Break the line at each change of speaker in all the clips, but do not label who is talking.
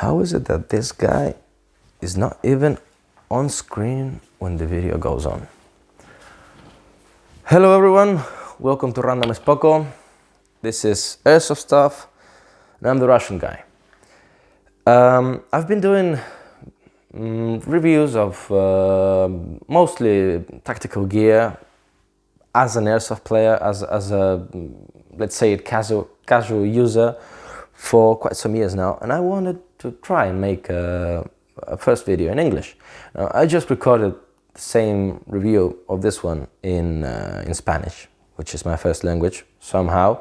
How is it that this guy is not even on screen when the video goes on? Hello everyone, welcome to Random es Poco. This is Airsoft Stuff, and I'm the Russian guy. I've been doing reviews of mostly tactical gear as an Airsoft player, as a, let's say, casual user for quite some years now, and I wanted to try and make a first video in English. Now, I just recorded the same review of this one in Spanish, which is my first language somehow,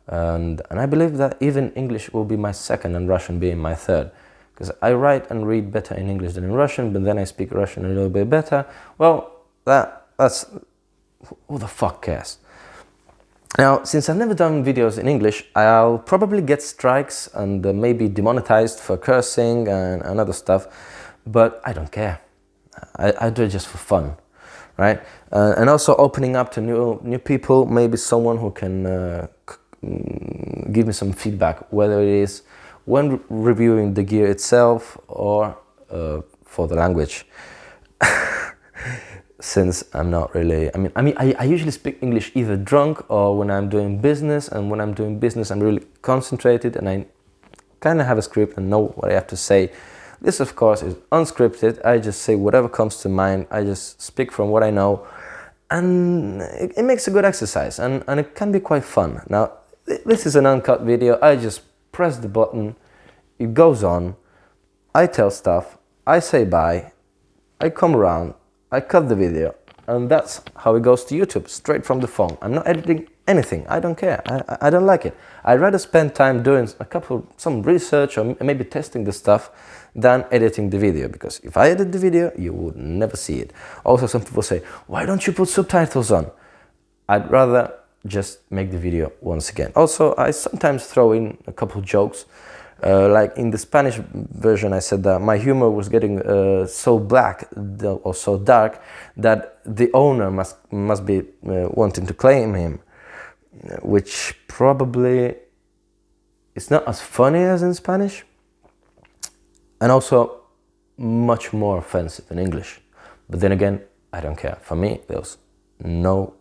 and I believe that even English will be my second and Russian being my third, because I write and read better in English than in Russian, but then I speak Russian a little bit better. Well, that's who the fuck cares? Now, since I've never done videos in English, I'll probably get strikes and maybe demonetized for cursing and other stuff, but I don't care. I do it just for fun, right? And also opening up to new people, maybe someone who can give me some feedback, whether it is when reviewing the gear itself or for the language. Since I'm not really, I usually speak English either drunk or when I'm doing business, and when I'm doing business I'm really concentrated and I kind of have a script and know what I have to say. This of course is unscripted. I just say whatever comes to mind. I just speak from what I know, and it makes a good exercise, and it can be quite fun. Now this is an uncut video. I just press the button, it goes on, I tell stuff, I say bye, I come around, I cut the video, and that's how it goes to YouTube, straight from the phone. I'm not editing anything. I don't care. I don't like it. I'd rather spend time doing some research or maybe testing the stuff than editing the video, because if I edit the video, you would never see it. Also, some people say, why don't you put subtitles on? I'd rather just make the video once again. Also, I sometimes throw in a couple jokes. Like in the Spanish version, I said that my humor was getting so black or so dark that the owner must be wanting to claim him, which probably is not as funny as in Spanish, and also much more offensive in English. But then again, I don't care. For me, there's no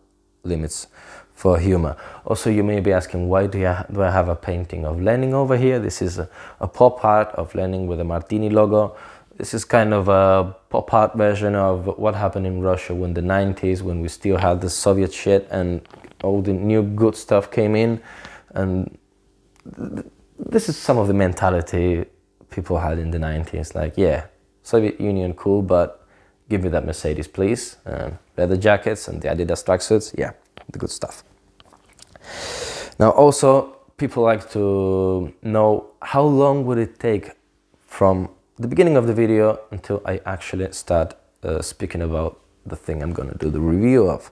limits for humor. Also, you may be asking, why do I have a painting of Lenin over here? This is a pop art of Lenin with a Martini logo. This is kind of a pop art version of what happened in Russia in the 90s, when we still had the Soviet shit and all the new good stuff came in. And this is some of the mentality people had in the 90s. Like, yeah, Soviet Union, cool, but give me that Mercedes, please. And leather jackets and the Adidas tracksuits, yeah, the good stuff. Now also, people like to know how long would it take from the beginning of the video until I actually start speaking about the thing I'm gonna do the review of.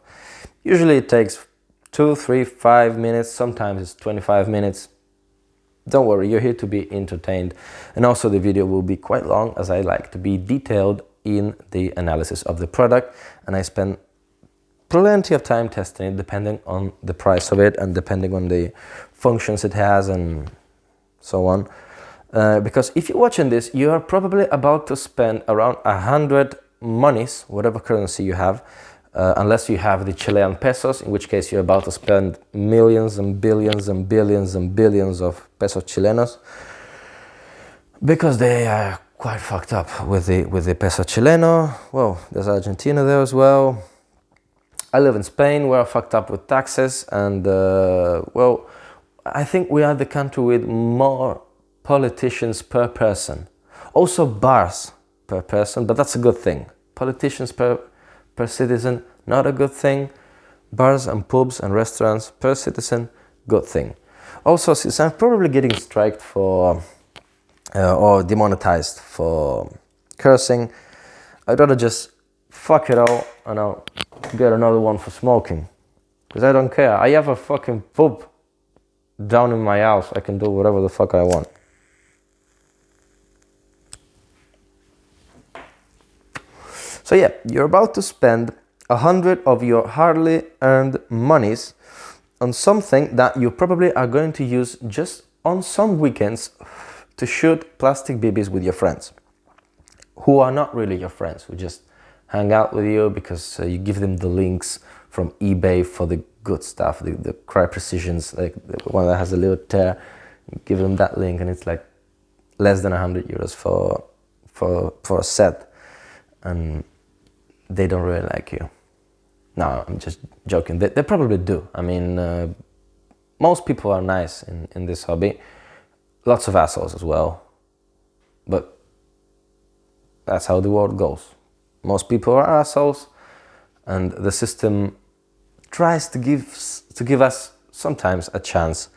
Usually it takes 2, 3, 5 minutes, sometimes it's 25 minutes. Don't worry, you're here to be entertained. And also the video will be quite long, as I like to be detailed in the analysis of the product, and I spend plenty of time testing it, depending on the price of it and depending on the functions it has and so on. Because if you're watching this, you are probably about to spend around 100 monies, whatever currency you have, unless you have the Chilean pesos, in which case you're about to spend millions and billions and billions and billions of pesos chilenos, because they are quite fucked up with the peso chileno. Well, there's Argentina there as well. I live in Spain. We're fucked up with taxes, and well, I think we are the country with more politicians per person. Also bars per person, but that's a good thing. Politicians per citizen, not a good thing. Bars and pubs and restaurants per citizen, good thing. Also, since I'm probably getting striked for or demonetized for cursing, I'd rather just fuck it all and I'll get another one for smoking, because I don't care. I have a fucking pub down in my house. I can do whatever the fuck I want. So yeah, you're about to spend 100 of your hardly earned monies on something that you probably are going to use just on some weekends to shoot plastic BBs with your friends who are not really your friends, who just hang out with you because you give them the links from eBay for the good stuff, the Cry Precisions, like the one that has a little tear. You give them that link and it's like less than 100 euros for a set, and they don't really like you. No, I'm just joking. They probably do. I mean, most people are nice in this hobby. Lots of assholes as well. But that's how the world goes. Most people are assholes, and the system tries to give us sometimes a chance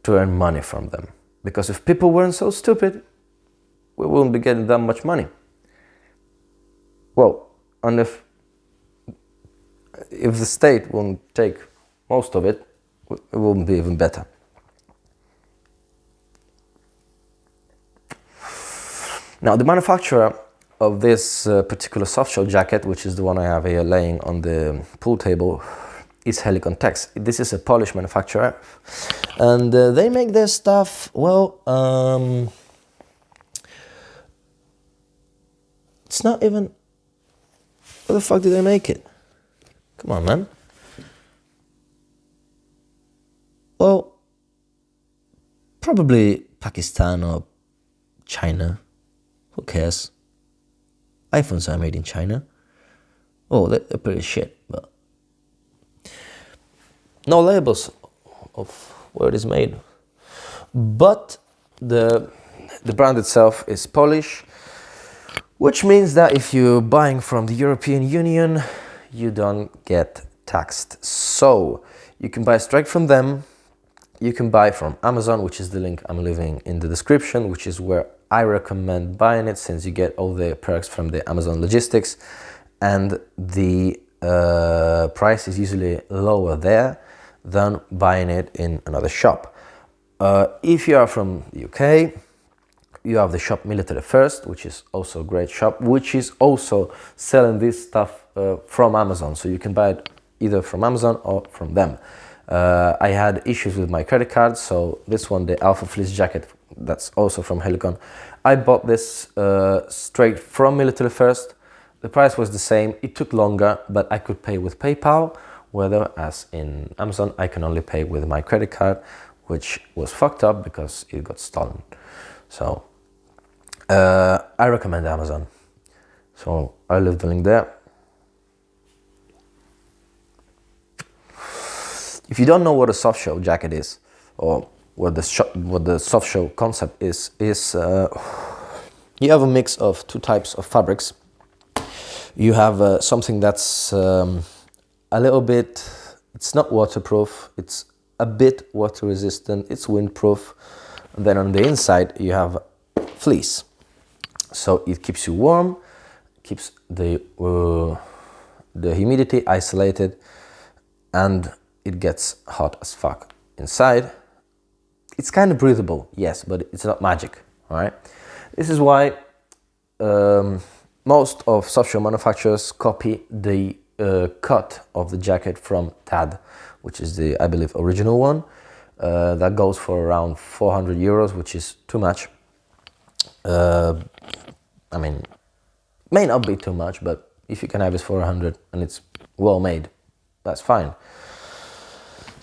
to earn money from them. Because if people weren't so stupid, we wouldn't be getting that much money. Well, and if the state won't take most of it, it wouldn't be even better. Now, the manufacturer of this particular softshell jacket, which is the one I have here laying on the pool table, is Helikon. This is a Polish manufacturer, and they make their stuff, well, it's not even, where the fuck did they make it? Come on, man. Well, probably Pakistan or China. Who cares? iPhones are made in China. Oh, they're pretty shit, but no labels of where it is made. But the brand itself is Polish, which means that if you're buying from the European Union, you don't get taxed. So you can buy straight from them. You can buy from Amazon, which is the link I'm leaving in the description, which is where I recommend buying it, since you get all the perks from the Amazon logistics, and the price is usually lower there than buying it in another shop. If you are from the UK, you have the shop Military First, which is also a great shop, which is also selling this stuff from Amazon. So you can buy it either from Amazon or from them. I had issues with my credit card, so this one, the Alpha Fleece jacket, that's also from Helikon. I bought this straight from Military First. The price was the same. It took longer, but I could pay with PayPal, whereas in Amazon I can only pay with my credit card, which was fucked up because it got stolen. So I recommend Amazon. So I'll leave the link there. If you don't know what a softshell jacket is, or what the softshell concept is you have a mix of two types of fabrics. You have something that's a little bit, it's not waterproof, it's a bit water resistant, it's windproof. And then on the inside you have fleece. So it keeps you warm, keeps the humidity isolated, and it gets hot as fuck inside. It's kind of breathable, yes, but it's not magic, all right? This is why most of softshell manufacturers copy the cut of the jacket from TAD, which is the, I believe, original one. That goes for around 400 euros, which is too much. I mean, may not be too much, but if you can have it for 100 and it's well made, that's fine.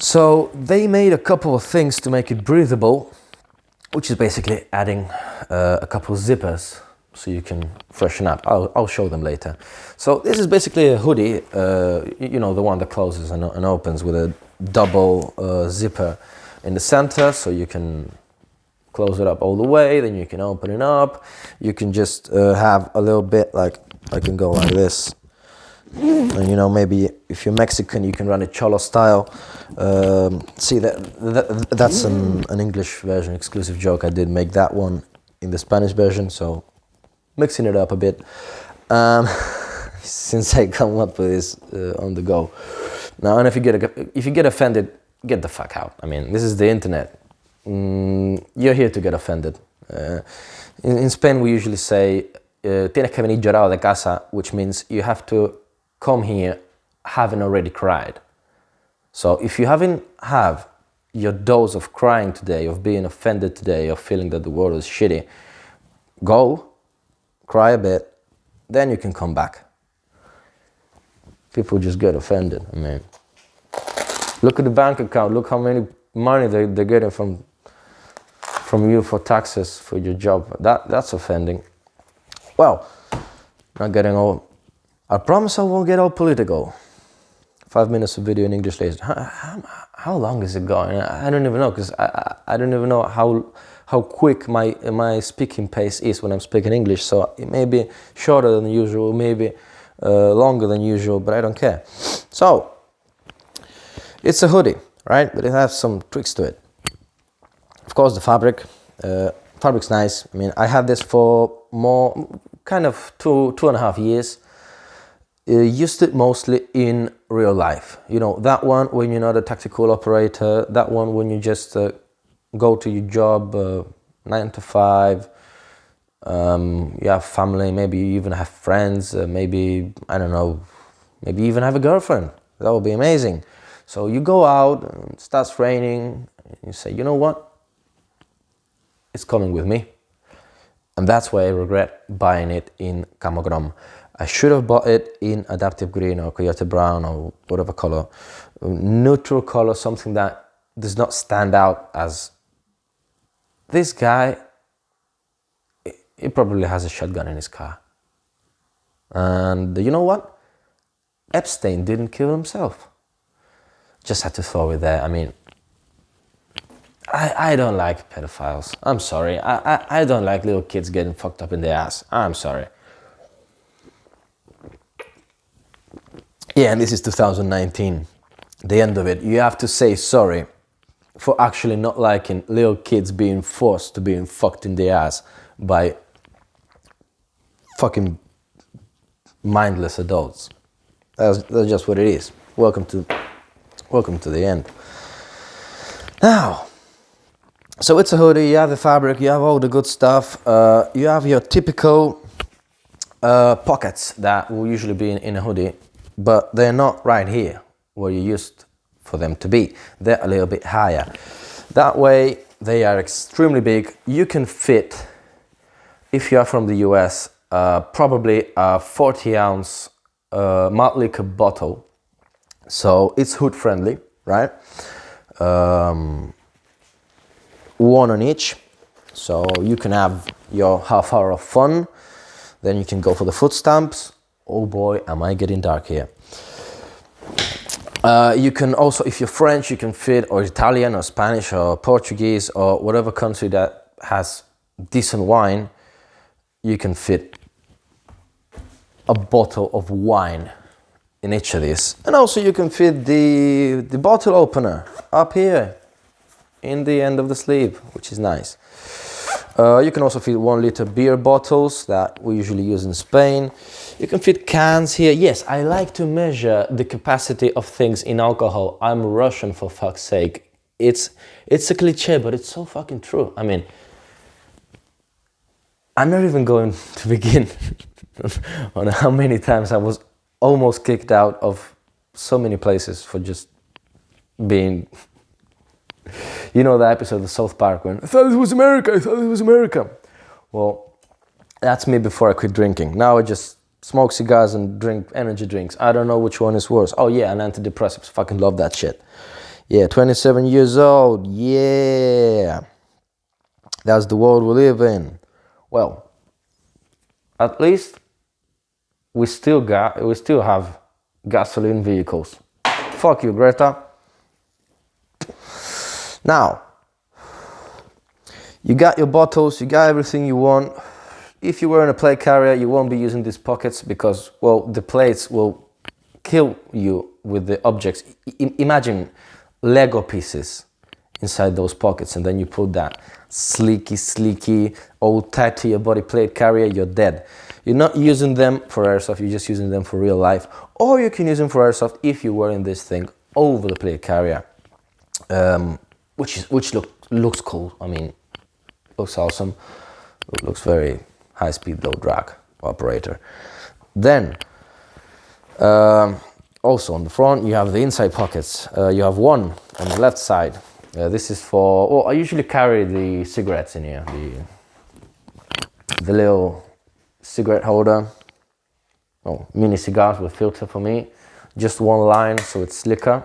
So they made a couple of things to make it breathable, which is basically adding a couple of zippers so you can freshen up. I'll show them later. So this is basically a hoodie, you know, the one that closes and opens with a double zipper in the center, so you can close it up all the way, then you can open it up. You can just have a little bit, like I can go like this. And you know, maybe if you're Mexican, you can run it cholo style. See, that's an English version, exclusive joke. I did make that one in the Spanish version, so mixing it up a bit. Since I come up with this on the go. Now, and if you get offended, get the fuck out. I mean, this is the internet. You're here to get offended. In Spain, we usually say, tienes que venir llorado de casa, which means you have to come here having already cried. So if you haven't have your dose of crying today, of being offended today, of feeling that the world is shitty, go, cry a bit, then you can come back. People just get offended. I mean, look at the bank account. Look how many money they're getting from you for taxes for your job. That's offending. Well, not getting all. I promise I won't get all political. 5 minutes of video in English later. How long is it going? I don't even know, because I don't even know how quick my speaking pace is when I'm speaking English. So it may be shorter than usual, maybe longer than usual, but I don't care. So it's a hoodie, right? But it has some tricks to it. Of course, the fabric's nice. I mean, I had this for more, kind of two and a half years. Used it mostly in real life. You know, that one when you're not a tactical operator, that one when you just go to your job 9 to 5, you have family, maybe you even have friends, maybe, I don't know, maybe even have a girlfriend. That would be amazing. So you go out, and it starts raining, and you say, you know what? It's coming with me. And that's why I regret buying it in Camogrom. I should have bought it in adaptive green or coyote brown or whatever color, neutral color, something that does not stand out as this guy. He probably has a shotgun in his car. And you know what? Epstein didn't kill himself. Just had to throw it there. I mean, I don't like pedophiles. I'm sorry. I don't like little kids getting fucked up in the ass. I'm sorry. Yeah, and this is 2019, the end of it. You have to say sorry for actually not liking little kids being forced to being fucked in the ass by fucking mindless adults. That's just what it is. Welcome to the end. Now, so it's a hoodie, you have the fabric, you have all the good stuff, you have your typical pockets that will usually be in a hoodie, but they're not right here where you used for them to be. They're a little bit higher. That way they are extremely big. You can fit, if you are from the US, probably a 40-ounce malt liquor bottle. So it's hood friendly, right? One on each. So you can have your half hour of fun. Then you can go for the foot stamps. Oh boy, am I getting dark here. You can also, if you're French, you can fit, or Italian or Spanish or Portuguese or whatever country that has decent wine, you can fit a bottle of wine in each of these. And also you can fit the bottle opener up here in the end of the sleeve, which is nice. You can also fit 1 liter beer bottles that we usually use in Spain. You can fit cans here. Yes, I like to measure the capacity of things in alcohol. I'm Russian, for fuck's sake. It's a cliche, but it's so fucking true. I mean, I'm not even going to begin on how many times I was almost kicked out of so many places for just being... You know the episode of South Park when I thought it was America. Well, that's me before I quit drinking. Now I just smoke cigars and drink energy drinks. I don't know which one is worse. Oh yeah, and antidepressants. Fucking love that shit. Yeah, 27 years old. Yeah. That's the world we live in. Well, at least we still have gasoline vehicles. Fuck you, Greta. Now, you got your bottles, you got everything you want. If you were in a plate carrier, you won't be using these pockets because, well, the plates will kill you with the objects. Imagine Lego pieces inside those pockets, and then you put that sleeky, old tight to your body plate carrier, you're dead. You're not using them for airsoft, you're just using them for real life. Or you can use them for airsoft if you're wearing this thing over the plate carrier. Which looks cool. I mean, looks awesome. It looks very high speed, low drag operator. Then, also on the front, you have the inside pockets. You have one on the left side This is for, well, I usually carry the cigarettes in here, the little cigarette holder. Oh, mini cigars with filter for me. Just one line, so it's slicker.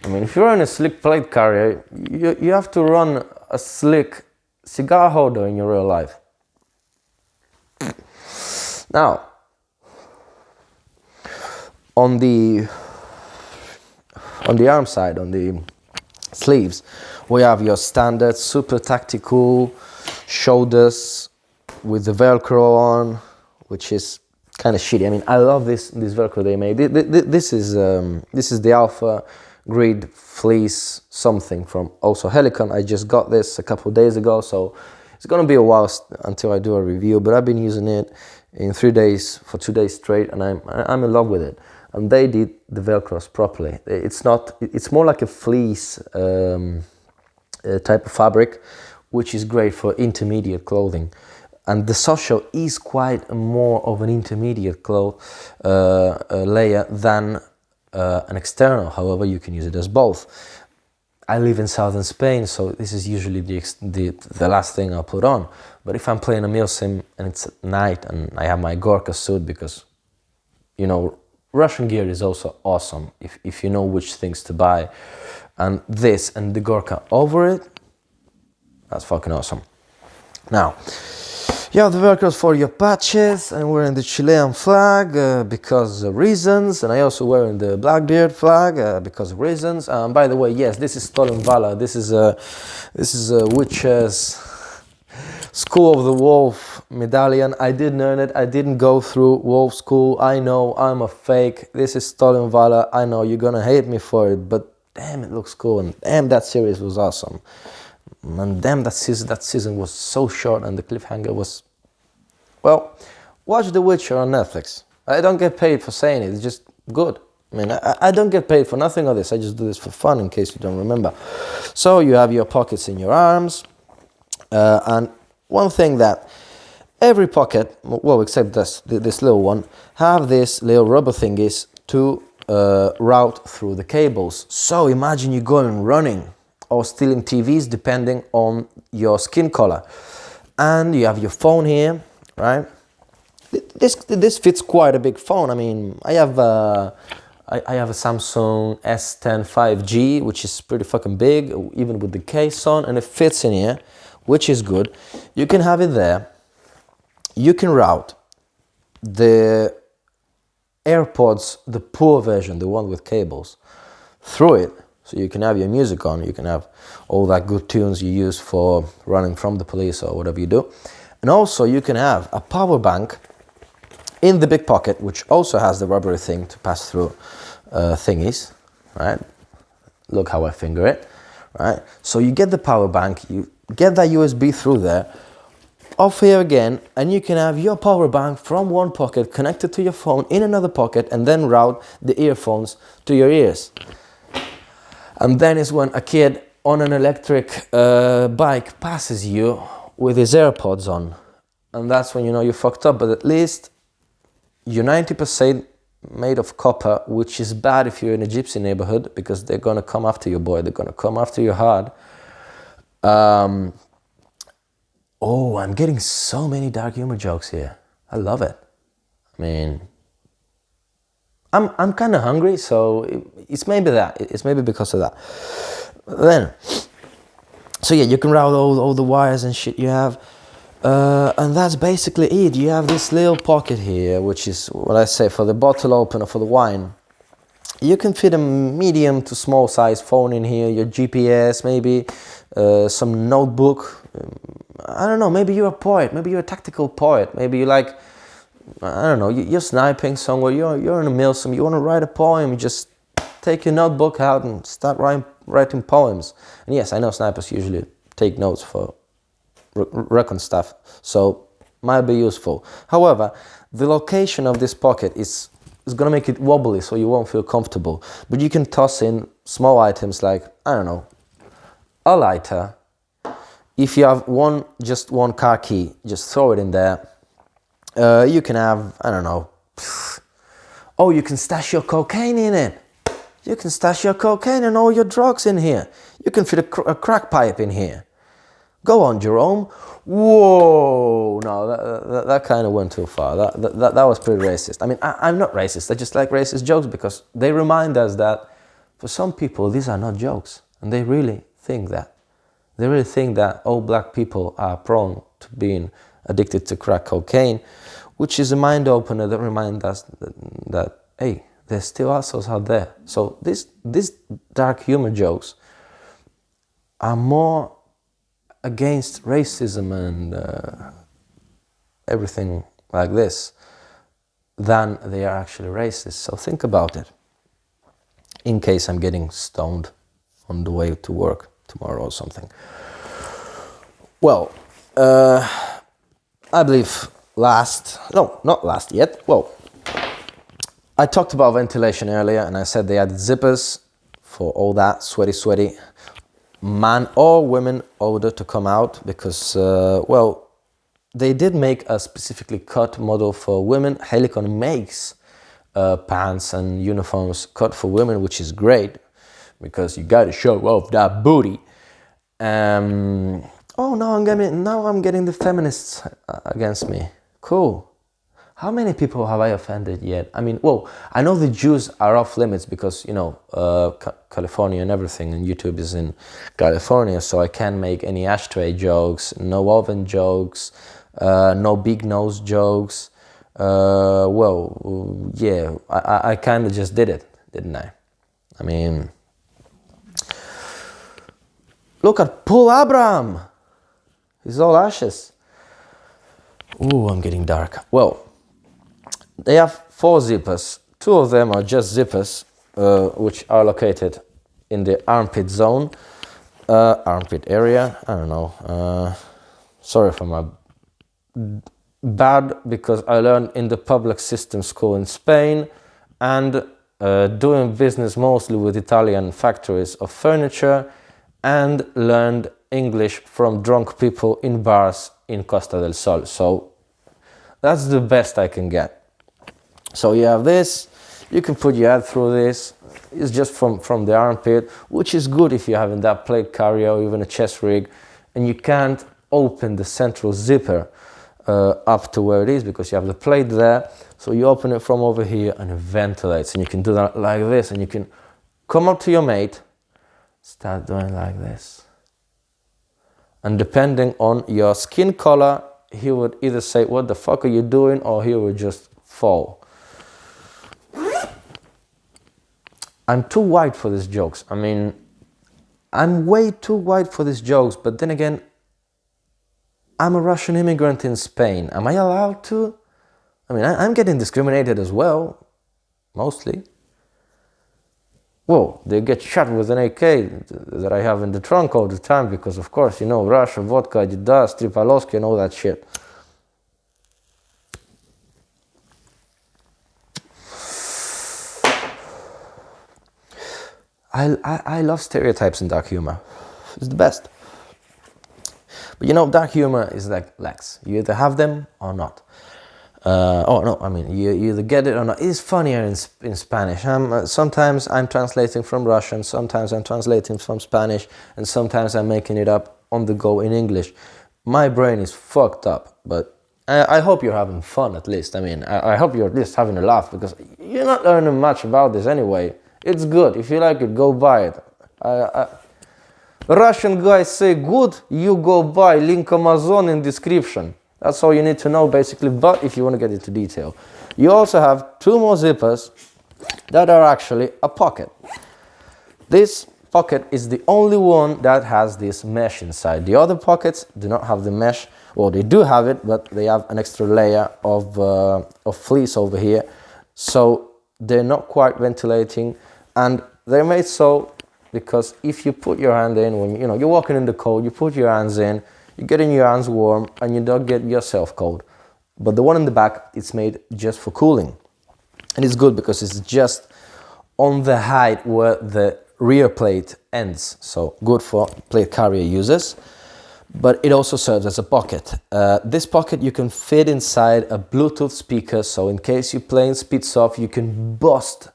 I mean, if you're in a slick plate carrier, you have to run a slick cigar holder in your real life. Now, on the arm side, on the sleeves, we have your standard super tactical shoulders with the Velcro on, which is kind of shitty. I mean, I love this Velcro they made. This is the Alpha Grid Fleece something from also Helikon. I just got this a couple of days ago, so it's gonna be a while until I do a review. But I've been using it in 3 days for 2 days straight, and I'm in love with it. And they did the Velcros properly. It's more like a fleece type of fabric, which is great for intermediate clothing. And the Softshell is quite more of an intermediate layer than an external. However, you can use it as both. I live in southern Spain, so this is usually the last thing I'll put on. But if I'm playing a milsim and it's at night and I have my Gorka suit, because, you know, Russian gear is also awesome if you know which things to buy. And this and the Gorka over it, that's fucking awesome. Now, you have the Velcros for your patches. I'm wearing the Chilean flag because of reasons, and I also wearing the Blackbeard flag because of reasons. By the way, yes, this is Stolen Valor. This is a Witcher's School of the Wolf medallion. I didn't earn it. I didn't go through Wolf School. I know I'm a fake. This is Stolen Valor. I know you're gonna hate me for it, but damn, it looks cool, and damn, that series was awesome. And damn, that season was so short, and the cliffhanger was, well, watch The Witcher on Netflix. I don't get paid for saying it, it's just good. I mean, I don't get paid for nothing of this, I just do this for fun, in case you don't remember. So you have your pockets in your arms, and one thing that every pocket, well, except this little one, have this little rubber thingies to route through the cables. So imagine you going running or stealing TVs, depending on your skin color. And you have your phone here, right? This fits quite a big phone. I mean, I have a Samsung S10 5G, which is pretty fucking big, even with the case on, and it fits in here, which is good. You can have it there. You can route the AirPods, the poor version, the one with cables, through it. So you can have your music on, you can have all that good tunes you use for running from the police or whatever you do. And also you can have a power bank in the big pocket, which also has the rubbery thing to pass through thingies, right? Look how I finger it, right? So you get the power bank, you get that USB through there, off here again, and you can have your power bank from one pocket connected to your phone in another pocket, and then route the earphones to your ears. And then is when a kid on an electric bike passes you with his AirPods on. And that's when you know you fucked up, but at least you're 90% made of copper, which is bad if you're in a gypsy neighborhood, because they're gonna come after you, boy. They're gonna come after you hard. Oh, I'm getting so many dark humor jokes here. I love it. I mean, I'm kind of hungry, so it's maybe that. It's maybe because of that. Then, so yeah, you can route all the wires and shit you have. And that's basically it. You have this little pocket here, which is what I say for the bottle opener for the wine. You can fit a medium to small size phone in here, your GPS, maybe some notebook. I don't know, maybe you're a poet, maybe you're a tactical poet, maybe you like, I don't know, you're sniping somewhere, you're in a milsim, you want to write a poem, you just take your notebook out and start writing poems. And yes, I know snipers usually take notes for recon stuff, so might be useful. However, the location of this pocket is going to make it wobbly, so you won't feel comfortable. But you can toss in small items like, I don't know, a lighter. If you have just one car key, just throw it in there. You can have, I don't know, oh, you can stash your cocaine in it. You can stash your cocaine and all your drugs in here. You can fit a crack pipe in here. Go on, Jerome. Whoa, no, that kind of went too far. That was pretty racist. I mean, I'm not racist. I just like racist jokes because they remind us that for some people, these are not jokes. And they really think that. They really think that all black people are prone to being addicted to crack cocaine, which is a mind opener that reminds us that hey, there's still assholes out there. So these dark humor jokes are more against racism and everything like this than they are actually racist. So think about it. In case I'm getting stoned on the way to work tomorrow or something. Well, I believe not last yet. Well, I talked about ventilation earlier and I said they added zippers for all that sweaty man or women odor to come out because, well, they did make a specifically cut model for women. Helikon makes pants and uniforms cut for women, which is great because you gotta show off that booty. Oh, now I'm getting the feminists against me. Cool. How many people have I offended yet? I mean, well, I know the Jews are off limits because, you know, California and everything, and YouTube is in California, so I can't make any ashtray jokes, no oven jokes, no big nose jokes. Well, yeah, I kind of just did it, didn't I? I mean, look at Paul Abraham. He's all ashes. Ooh, I'm getting dark. Well, they have 4 zippers. 2 of them are just zippers, which are located in the armpit zone, armpit area. I don't know. Sorry for my bad, because I learned in the public system school in Spain and doing business mostly with Italian factories of furniture, and learned English from drunk people in bars in Costa del Sol. So that's the best I can get. So you have this, you can put your head through this. It's just from the armpit, which is good if you're having that plate carrier or even a chest rig and you can't open the central zipper up to where it is because you have the plate there. So you open it from over here and it ventilates, and you can do that like this, and you can come up to your mate, start doing like this. And depending on your skin color, he would either say, "What the fuck are you doing?" or he would just fall. I'm too white for these jokes. I mean, I'm way too white for these jokes, but then again, I'm a Russian immigrant in Spain. Am I allowed to? I mean, I'm getting discriminated as well, mostly. Well, they get shot with an AK that I have in the trunk all the time because, of course, you know, Russia, vodka, Adidas, Tripalowski and all that shit. I love stereotypes in dark humor. It's the best. But you know, dark humor is like legs. You either have them or not. Oh no, I mean, you either get it or not. It's funnier in Spanish. Sometimes I'm translating from Russian, sometimes I'm translating from Spanish, and sometimes I'm making it up on the go in English. My brain is fucked up, but I hope you're having fun at least. I mean, I hope you're at least having a laugh, because you're not learning much about this anyway. It's good. If you like it, go buy it. Russian guys say good, you go buy, link Amazon in description. That's all you need to know basically, but if you want to get into detail. You also have 2 more zippers that are actually a pocket. This pocket is the only one that has this mesh inside. The other pockets do not have the mesh. Well, they do have it, but they have an extra layer of fleece over here. So they're not quite ventilating, and they're made so because if you put your hand in, when you're walking in the cold, you put your hands in, you're getting your hands warm, and you don't get yourself cold. But the one in the back, it's made just for cooling. And it's good because it's just on the height where the rear plate ends. So good for plate carrier users. But it also serves as a pocket. This pocket you can fit inside a Bluetooth speaker, so in case you're playing speeds off, you can bust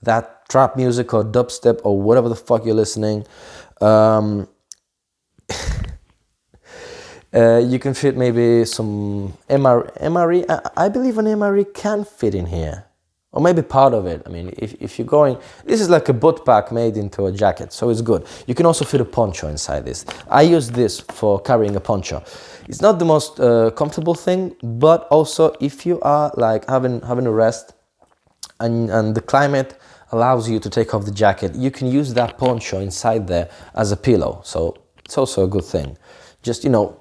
that trap music or dubstep or whatever the fuck you're listening You can fit maybe some MRE. I believe an MRE can fit in here. Or maybe part of it. I mean, if you're going... This is like a butt pack made into a jacket, so it's good. You can also fit a poncho inside this. I use this for carrying a poncho. It's not the most comfortable thing, but also if you are like having a rest and the climate allows you to take off the jacket, you can use that poncho inside there as a pillow. So it's also a good thing. Just, you know,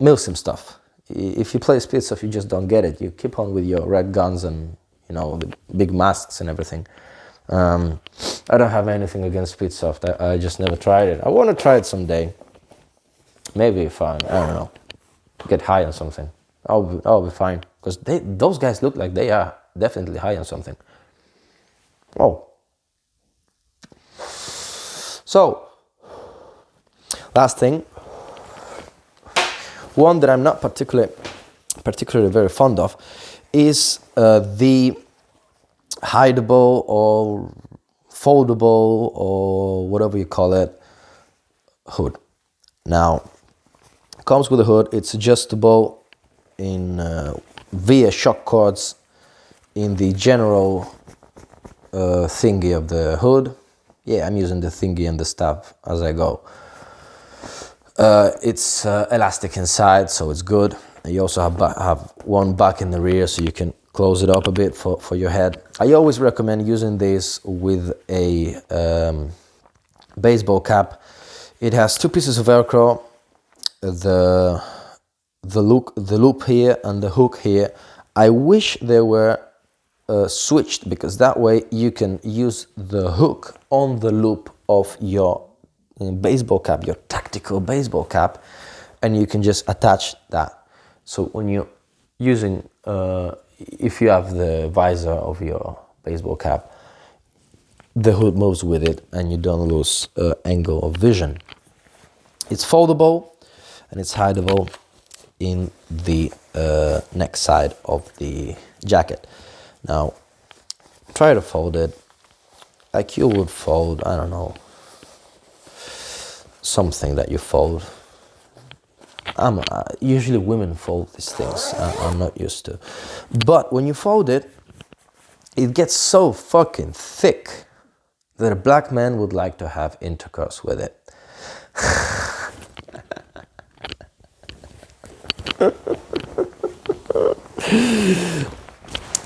milsim stuff. If you play Speedsoft, you just don't get it. You keep on with your red guns and, you know, the big masks and everything. I don't have anything against Speedsoft. I just never tried it. I want to try it someday. Maybe if I don't know, get high on something. I'll be fine. Because those guys look like they are definitely high on something. Oh. So, last thing. One that I'm not particularly very fond of is the hideable or foldable or whatever you call it hood. Now, it comes with a hood. It's adjustable in via shock cords in the general thingy of the hood. Yeah, I'm using the thingy and the stuff as I go. It's elastic inside, so it's good. You also have one back in the rear, so you can close it up a bit for your head. I always recommend using this with a baseball cap. It has two pieces of Velcro, the loop here and the hook here. I wish they were switched, because that way you can use the hook on the loop of your baseball cap, your tactical baseball cap, and you can just attach that. So when you're using, if you have the visor of your baseball cap, the hood moves with it and you don't lose angle of vision. It's foldable and it's hideable in the neck side of the jacket. Now, try to fold it like you would fold, I don't know, something that you fold. Usually women fold these things. I'm not used to. But when you fold it, it gets so fucking thick that a black man would like to have intercourse with it.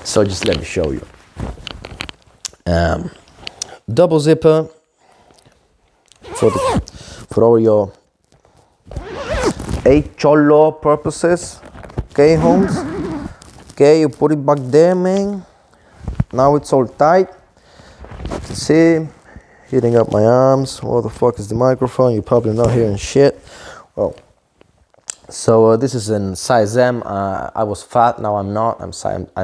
So just let me show you. Double zipper for all your cholo purposes. Okay, Holmes. Okay, you put it back there, man. Now it's all tight. You can see, heating up my arms. What the fuck is the microphone? You're probably not hearing shit. Well, so this is in size M. I was fat, now I'm not. I'm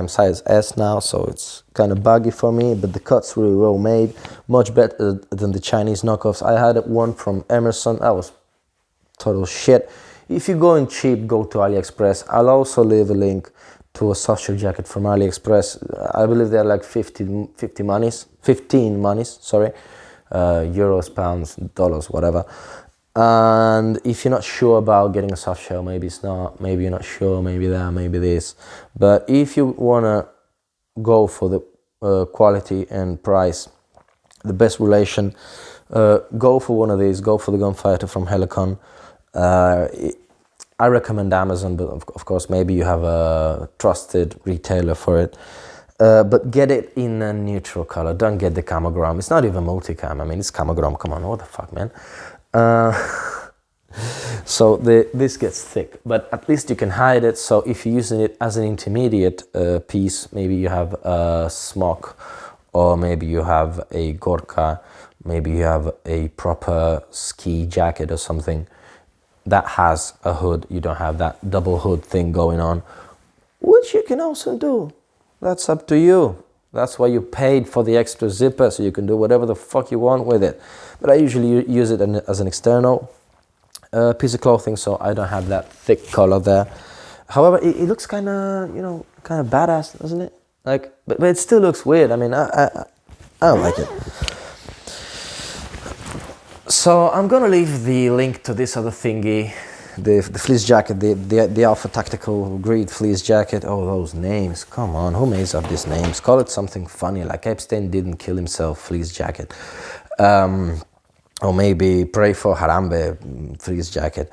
size S now, so it's kind of baggy for me, but the cut's really well made. Much better than the Chinese knockoffs. I had one from Emerson. That was total shit. If you're going cheap, go to AliExpress. I'll also leave a link to a Softshell Jacket from AliExpress. I believe they're like 15 monies, sorry. Euros, pounds, dollars, whatever. And if you're not sure about getting a soft shell, maybe it's not, maybe you're not sure, maybe that, maybe this. But if you want to go for the quality and price, the best relation, go for one of these, go for the Gunfighter from Helikon. I recommend Amazon, but of course maybe you have a trusted retailer for it. But get it in a neutral color, don't get the camogram. It's not even multicam, I mean it's camogram, come on, what the fuck, man. So this gets thick, but at least you can hide it. So if you're using it as an intermediate piece, maybe you have a smock, or maybe you have a Gorka, maybe you have a proper ski jacket or something that has a hood, you don't have that double hood thing going on, which you can also do. That's up to you. That's why you paid for the extra zipper, so you can do whatever the fuck you want with it. But I usually use it as an external piece of clothing, so I don't have that thick color there. However, it looks kind of, you know, kind of badass, doesn't it? Like, but it still looks weird. I mean, I don't like it. So I'm gonna leave the link to this other thingy, the fleece jacket, the Alpha Tactical Grid fleece jacket. Oh, those names, come on, who makes up these names? Call it something funny, like Epstein didn't kill himself, fleece jacket. Or maybe Pray for Harambe fleece jacket.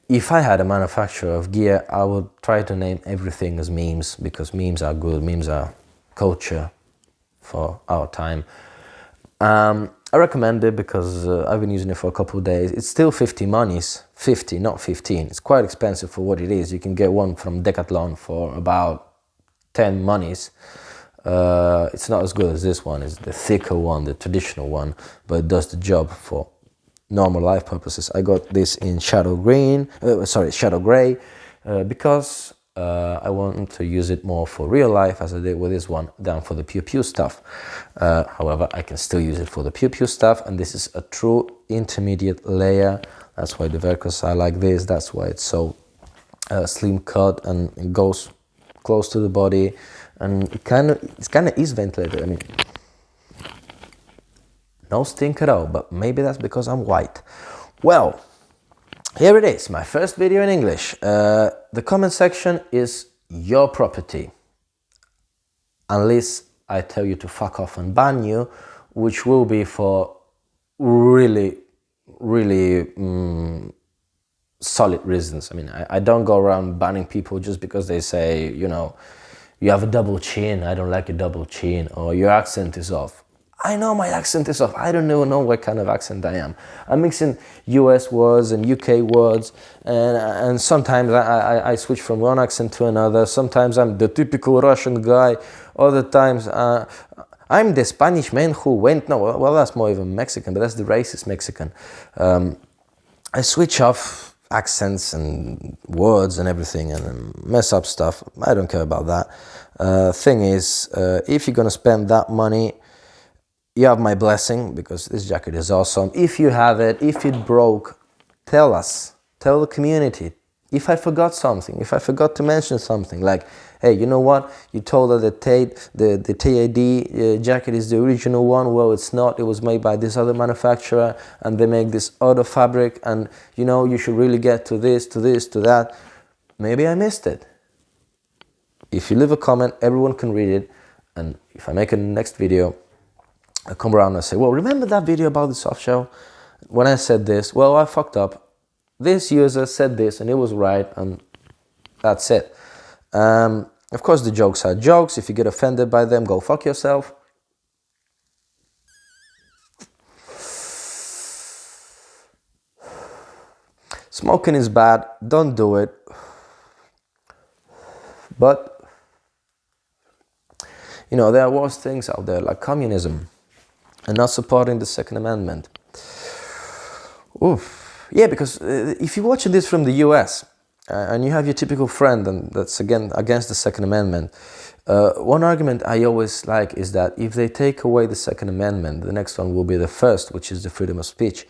If I had a manufacturer of gear, I would try to name everything as memes, because memes are good, memes are culture for our time. I recommend it because I've been using it for a couple of days. It's still 50 monies, 50, not 15. It's quite expensive for what it is. You can get one from Decathlon for about 10 monies. It's not as good as this one. It's the thicker one, the traditional one, but it does the job for normal life purposes. I got this in shadow green, shadow gray, because I want to use it more for real life, as I did with this one, than for the pew pew stuff. However, I can still use it for the pew pew stuff, and this is a true intermediate layer. That's why the Velcros are like this. That's why it's so slim cut, and it goes close to the body, and it's kind of is ventilated. I mean, no stink at all, but maybe that's because I'm white. Well, here it is, my first video in English. The comment section is your property, unless I tell you to fuck off and ban you, which will be for really, really solid reasons. I mean, I don't go around banning people just because they say, you know, you have a double chin, I don't like your double chin, or your accent is off. I know my accent is off. I don't even know what kind of accent I am. I'm mixing US words and UK words, and sometimes I switch from one accent to another. Sometimes I'm the typical Russian guy. Other times I'm the Spanish man who went, no, well, that's more even Mexican, but that's the racist Mexican. I switch off accents and words and everything and mess up stuff. I don't care about that. Thing is, if you're gonna spend that money, you have my blessing, because this jacket is awesome. If you have it, if it broke, tell us, tell the community. If I forgot something, if I forgot to mention something, like, hey, you know what, you told her that the TAD jacket is the original one. Well, it's not. It was made by this other manufacturer, and they make this other fabric, and you know, you should really get to this, to this, to that. Maybe I missed it. If you leave a comment, everyone can read it, and if I make a next video, I come around and say, well, remember that video about the soft shell? When I said this, well, I fucked up. This user said this and it was right, and that's it. Of course, the jokes are jokes. If you get offended by them, go fuck yourself. Smoking is bad. Don't do it. But, you know, there are worse things out there, like communism, and not supporting the Second Amendment. Oof. Yeah, because if you're watching this from the US, and you have your typical friend and that's again against the Second Amendment, one argument I always like is that if they take away the Second Amendment, the next one will be the first, which is the freedom of speech.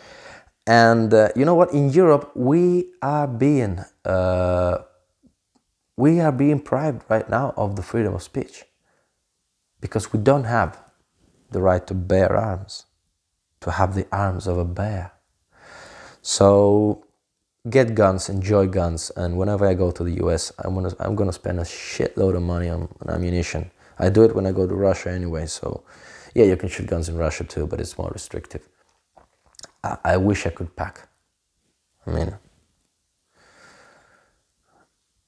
And you know what? In Europe, we are being deprived right now of the freedom of speech, because we don't have the right to bear arms, to have the arms of a bear. So get guns, enjoy guns, and whenever I go to the US, I'm gonna spend a shitload of money on ammunition. I do it when I go to Russia anyway, so yeah, you can shoot guns in Russia too, but it's more restrictive. I wish I could pack. I mean,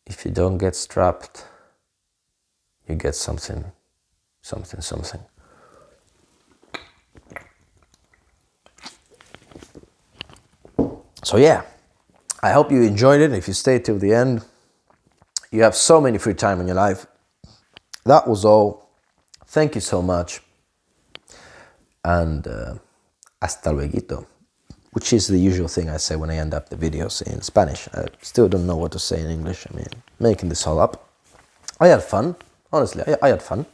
if you don't get strapped, you get something. So yeah, I hope you enjoyed it. If you stayed till the end, you have so many free time in your life. That was all. Thank you so much. And hasta luego, which is the usual thing I say when I end up the videos in Spanish. I still don't know what to say in English. I mean, making this all up. I had fun. Honestly, I had fun.